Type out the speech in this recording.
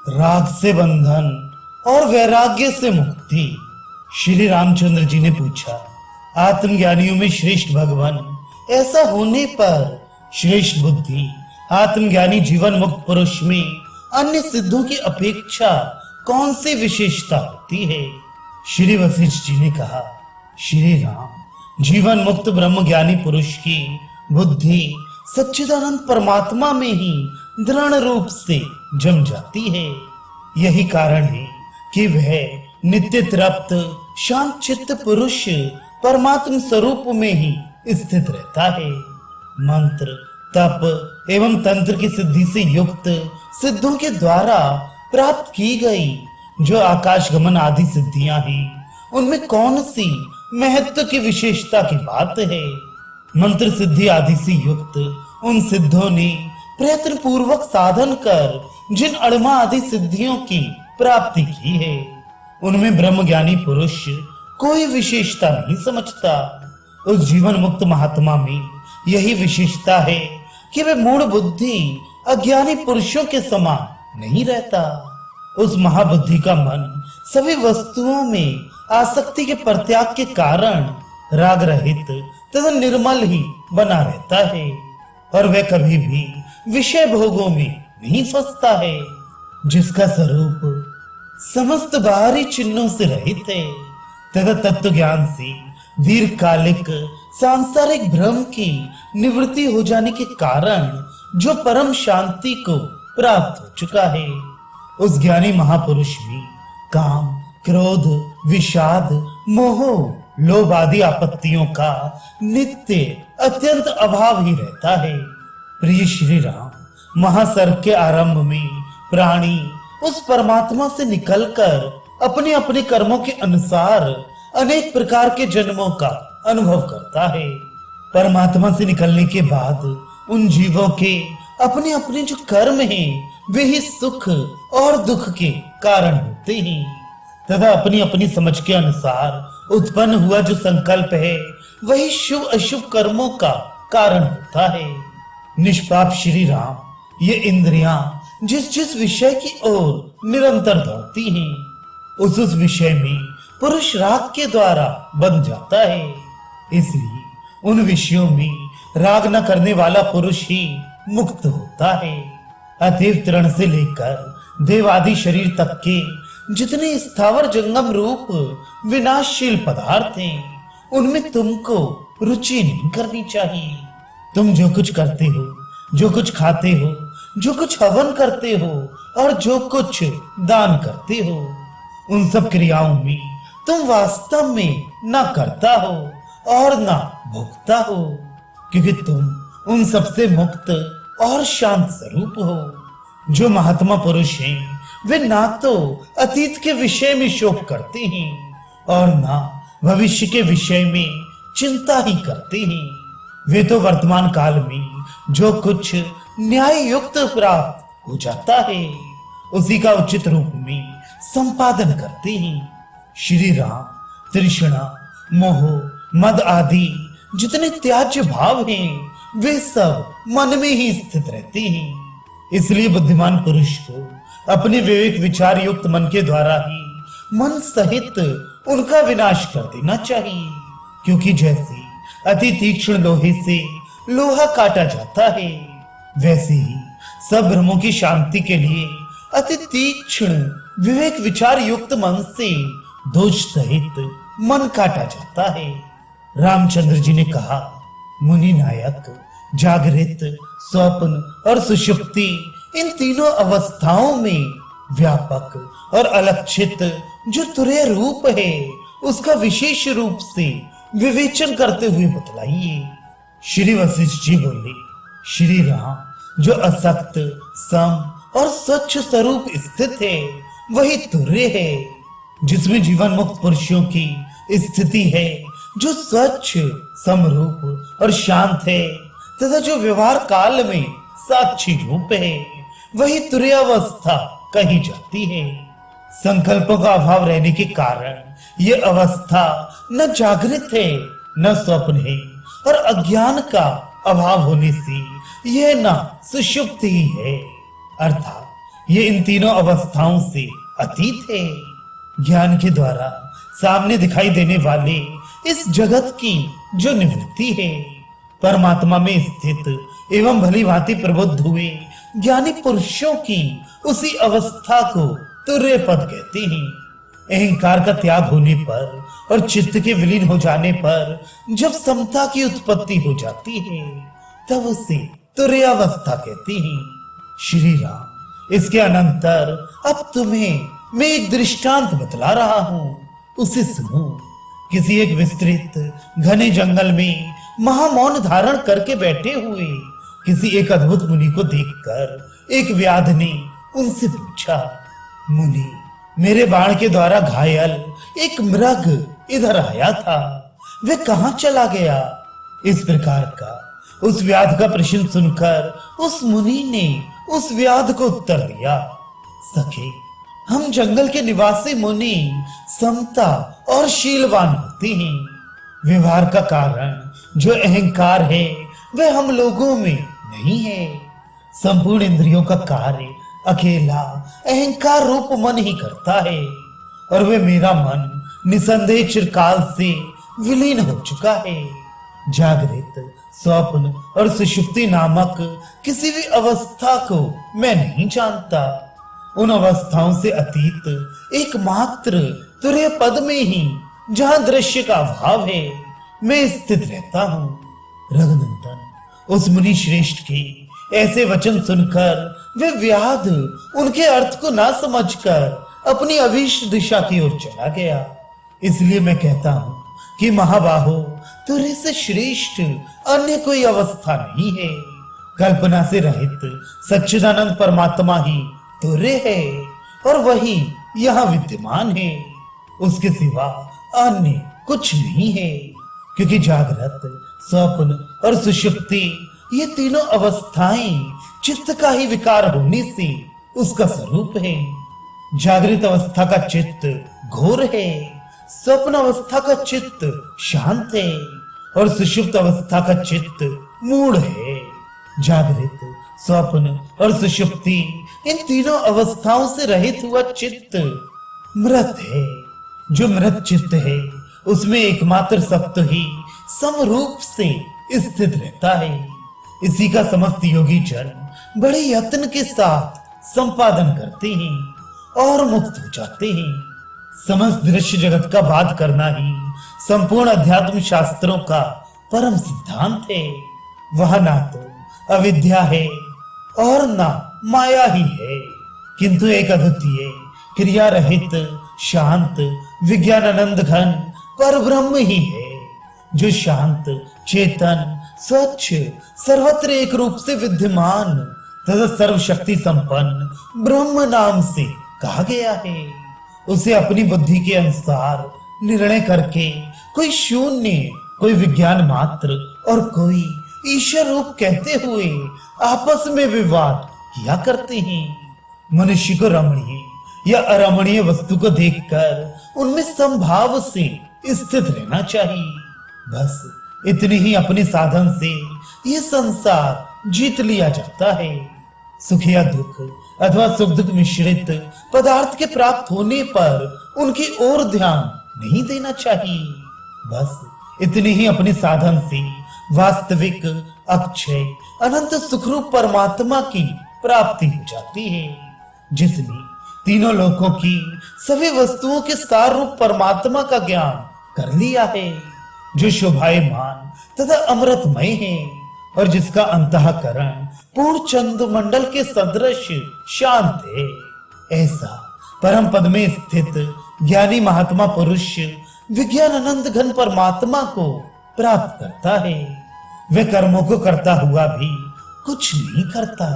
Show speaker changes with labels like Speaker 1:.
Speaker 1: राग से बंधन और वैराग्य से मुक्ति। श्री रामचंद्र जी ने पूछा, आत्मज्ञानियों में श्रेष्ठ भगवान, ऐसा होने पर श्रेष्ठ बुद्धि आत्मज्ञानी जीवन मुक्त पुरुष में अन्य सिद्धों की अपेक्षा कौन सी विशेषता होती है? श्री वशिष्ठ जी ने कहा, श्री राम, जीवन मुक्त ब्रह्म ज्ञानी पुरुष की बुद्धि सच्चिदानंद परमात्मा में ही दृढ़ रूप से जम जाती है। यही कारण है कि वह नित्य तृप्त शांत चित्त पुरुष परमात्म स्वरूप में ही स्थित रहता है। मंत्र, तप एवं तंत्र की सिद्धि से युक्त सिद्धों के द्वारा प्राप्त की गई जो आकाश गमन आदि सिद्धियां हैं, उनमें कौन सी महत्व की विशेषता की बात है? मंत्र सिद्धि आदि से युक्त उन सिद्धों ने प्रयत्न पूर्वक साधन कर जिन अड़मा आदि सिद्धियों की प्राप्ति की है, उनमें ब्रह्म ज्ञानी पुरुष कोई विशेषता नहीं समझता। उस जीवन मुक्त महात्मा में यही विशेषता है कि वे मूढ़ बुद्धि अज्ञानी पुरुषों के समान नहीं रहता। उस महाबुद्धि का मन सभी वस्तुओं में आसक्ति के परित्याग के कारण राग रहित तथा निर्मल ही बना रहता है और वह कभी भी विषय भोगों में नहीं फंसता है, जिसका स्वरूप समस्त बाहरी चिन्हों से रहित है तथा तत्व ज्ञान से दीर्घकालिक सांसारिक भ्रम की निवृत्ति हो जाने के कारण जो परम शांति को प्राप्त हो चुका है। उस ज्ञानी महापुरुष में काम, क्रोध, विषाद, मोह, लोभ आदि आपत्तियों का नित्य अत्यंत अभाव ही रहता है। प्रिय श्री राम, महासर्ग के आरंभ में प्राणी उस परमात्मा से निकलकर अपने अपने कर्मों के अनुसार अनेक प्रकार के जन्मों का अनुभव करता है। परमात्मा से निकलने के बाद उन जीवों के अपने अपने जो कर्म हैं, वे ही सुख और दुख के कारण होते हैं तथा अपनी अपनी समझ के अनुसार उत्पन्न हुआ जो संकल्प है, वही शुभ अशुभ कर्मों का कारण होता है। निष्पाप श्री राम, ये इंद्रियां जिस जिस विषय की ओर निरंतर दौड़ती हैं, उस विषय में पुरुष राग के द्वारा बंध जाता है। इसलिए उन विषयों में राग न करने वाला पुरुष ही मुक्त होता है। अतएव तृण से लेकर देवादि शरीर तक के जितने स्थावर जंगम रूप विनाशशील पदार्थ हैं, उनमें तुमको रुचि नहीं करनी चाहिए। तुम जो कुछ करते हो, जो कुछ खाते हो, जो कुछ हवन करते हो और जो कुछ दान करते हो, उन सब क्रियाओं में तुम वास्तव में न करता हो और न भोगता हो, क्योंकि तुम उन सबसे मुक्त और शांत स्वरूप हो। जो महात्मा पुरुष हैं, वे ना तो अतीत के विषय में शोक करते हैं और ना भविष्य के विषय में चिंता ही करते हैं। वे तो वर्तमान काल में जो कुछ न्याय युक्त प्राप्त हो जाता है, उसी का उचित रूप में संपादन करते हैं। श्री राम, तृष्णा, मोह, मद आदि जितने त्याज्य भाव हैं, वे सब मन में ही स्थित रहते हैं। इसलिए बुद्धिमान पुरुष को अपने विवेक विचार युक्त मन के द्वारा ही मन सहित उनका विनाश कर देना चाहिए, क्योंकि जैसे अति तीक्ष्ण लोहे से लोहा काटा जाता है, वैसे ही सब भ्रमों की शांति के लिए अति तीक्ष्ण विवेक विचार युक्त मन से दोष सहित मन काटा जाता है। रामचंद्र जी ने कहा, मुनि नायक, जागृत, स्वप्न और सुषुप्ति, इन तीनों अवस्थाओं में व्यापक और अलक्षित जो तुरय रूप है, उसका विशेष रूप से विवेचन करते हुए बतलाइए। श्री वशिष्ठ जी बोले, श्री राम, जो असक्त, सम और स्वच्छ स्वरूप स्थित है, वही तुर्य है, जिसमें जीवन मुक्त पुरुषों की स्थिति है, जो स्वच्छ, समरूप और शांत है तथा जो व्यवहार काल में साक्षी रूप है, वही तुर्यावस्था कही जाती है। संकल्पों का अभाव रहने के कारण ये अवस्था न जागृत है न स्वप्न है, और अज्ञान का अभाव होने से यह न सुषुप्त ही है। अर्थात ये इन तीनों अवस्थाओं से अतीत है। ज्ञान के द्वारा सामने दिखाई देने वाले इस जगत की जो निवृत्ति है, परमात्मा में स्थित एवं भली भांति प्रबुद्ध हुए ज्ञानी पुरुषों की उसी अवस्था को तुर्य पद कहते हैं। अहंकार का त्याग होने पर और चित्त के विलीन हो जाने पर जब समता की उत्पत्ति हो जाती है, तब उसे तुर्यावस्था कहते हैं। श्री राम, इसके अनंतर अब तुम्हें मैं एक दृष्टांत बतला रहा हूं, उसे सुनो। किसी एक विस्तृत घने जंगल में महामौन धारण करके बैठे हुए किसी एक अद्भुत मुनि को देखकर एक व्याध ने उनसे पूछा, मुनि, मेरे बाण के द्वारा घायल एक मृग इधर आया था, वे कहां चला गया? इस प्रकार का उस व्याध का प्रश्न सुनकर उस मुनि ने उस व्याध को उत्तर दिया, सखे, हम जंगल के निवासी मुनि समता और शीलवान होते हैं। व्यवहार का कारण जो अहंकार है वह हम लोगों में नहीं है। संपूर्ण इंद्रियों का कार्य अकेला अहंकार रूप मन ही करता है, और वह मेरा मन निसंदेह चिरकाल से विलीन हो चुका है। जागृत, स्वप्न और सुषुप्ति नामक किसी भी अवस्था को मैं नहीं जानता। उन अवस्थाओं से अतीत एकमात्र तुर्य पद में ही, जहां दृश्य का अभाव है, मैं स्थित रहता हूं। रघुनंदन, उस मुनि श्रेष्ठ के ऐसे वचन सुनकर वे व्याध उनके अर्थ को ना समझकर अपनी अभीष्ट दिशा की ओर चला गया। इसलिए मैं कहता हूं कि महाबाहो, तुर्य से श्रेष्ठ अन्य कोई अवस्था नहीं है। कल्पना से रहित सच्चिदानंद परमात्मा ही तुर्य है, और वही यहाँ विद्यमान है। उसके सिवा अन्य कुछ नहीं है, क्योंकि जागृत, स्वप्न और सुषुप्ति ये तीनों अवस्थाएं चित्त का ही विकार होने से उसका स्वरूप है। जागृत अवस्था का चित्त घोर है, स्वप्न अवस्था का चित्त शांत है, और सुषुप्त अवस्था का चित्त मूढ़ है। जागृत, स्वप्न और सुषुप्ति इन तीनों अवस्थाओं से रहित हुआ चित्त मृत है। जो मृत चित्त है उसमें एकमात्र सत्व ही समरूप से स्थित रहता है। इसी का समस्त योगी जन बड़े यत्न के साथ संपादन करते हैं और मुक्त हो जाते हैं। समस्त दृश्य जगत का बाध करना ही संपूर्ण अध्यात्म शास्त्रों का परम सिद्धांत है। वह ना तो अविद्या है और ना माया ही है, किंतु एक अद्वितीय क्रिया रहित शांत विज्ञानानंद घन पर ब्रह्म ही है, जो शांत, चेतन, स्वच्छ, सर्वत्र एक रूप से विद्यमान तथा सर्वशक्ति संपन्न ब्रह्म नाम से कहा गया है। उसे अपनी बुद्धि के अनुसार निर्णय करके कोई शून्य, कोई विज्ञान मात्र और कोई ईश्वर रूप कहते हुए आपस में विवाद किया करते हैं। मनुष्य को रमणीय या अरमणीय वस्तु को देखकर उनमें संभाव से स्थित रहना चाहिए। बस इतनी ही अपने साधन से ये संसार जीत लिया जाता है। सुख या दुख अथवा सुख दुख मिश्रित पदार्थ के प्राप्त होने पर उनकी ओर ध्यान नहीं देना चाहिए। बस इतनी ही अपने साधन से वास्तविक, अक्षय, अनंत सुखरूप परमात्मा की प्राप्ति हो जाती है, जिसने तीनों लोकों की सभी वस्तुओं के सार रूप परमात्मा का ज्ञान कर लिया है, जो शोभायमान तथा अमृतमय है और जिसका अंतःकरण पूर्ण चंद्रमंडल के सदृश शांत है। ऐसा परम पद में स्थित ज्ञानी महात्मा पुरुष विज्ञानानंद घन परमात्मा को प्राप्त करता है। वह कर्मों को करता हुआ भी कुछ नहीं करता।